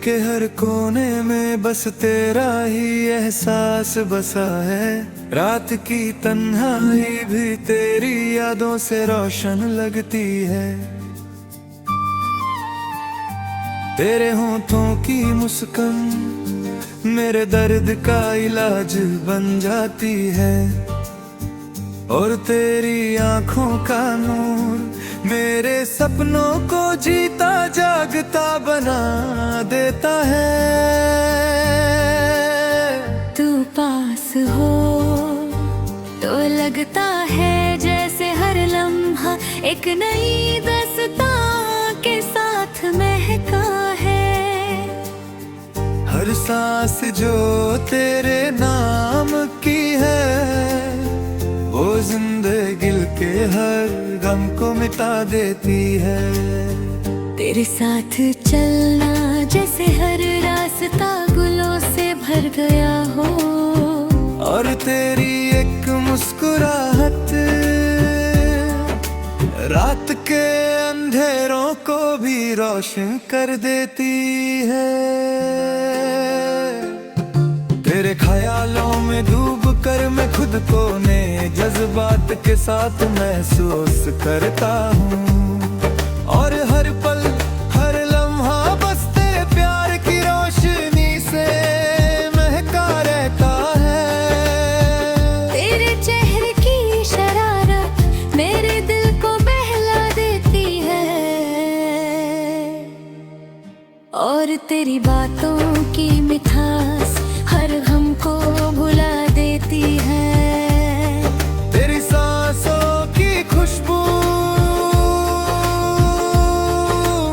के हर कोने में बस तेरा ही एहसास बसा है। रात की तन्हाई भी तेरी यादों से रोशन लगती है। तेरे होठों की मुस्कान मेरे दर्द का इलाज बन जाती है। और तेरी आंखों का नूर मेरे सपनों को जीता जागता बना देता है। तू पास हो तो लगता है जैसे हर लम्हा एक नई दास्तां के साथ महका है। हर सांस जो तेरे नाम की है वो जिंदगी के हर गम को मिटा देती है। तेरे साथ चलना जैसे हर रास्ता गुलों से भर गया हो। और तेरी एक मुस्कुराहट रात के अंधेरों को भी रोशन कर देती है। तेरे ख्यालों में डूब कर मैं खुद को नए जज्बात के साथ महसूस करता हूँ। और हर पल हर लम्हा बस तेरे प्यार की रोशनी से महका रहता है। तेरे चेहरे की शरारत मेरे दिल को बहला देती है। और तेरी बातों की मिठास हर गम को भुला देती है। तेरी सांसों की खुशबू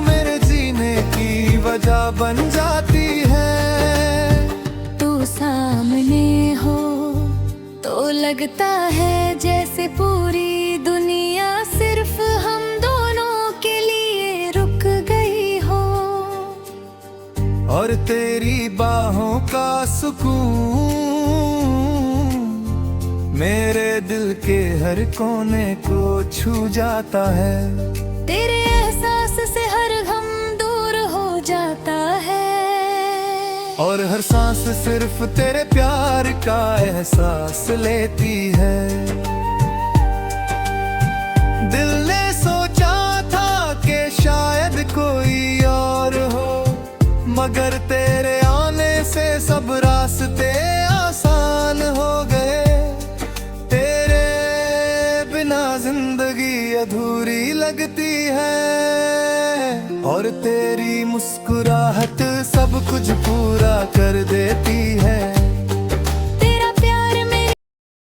मेरे जीने की वजह बन जाती है। तू सामने हो तो लगता है जैसे पूरी दुनिया सिर्फ हम दोनों के लिए रुक गई हो। और तेरी बाहों का सुकून मेरे दिल के हर कोने को छू जाता है। तेरे एहसास से हर गम दूर हो जाता है। और हर सांस सिर्फ तेरे प्यार का एहसास लेती है। दिल ने सोचा था कि शायद कोई और हो, मगर तेरे आने से सब रास्ते आसान हो गए। तेरे बिना जिंदगी अधूरी लगती है। और तेरी मुस्कुराहट सब कुछ पूरा कर देती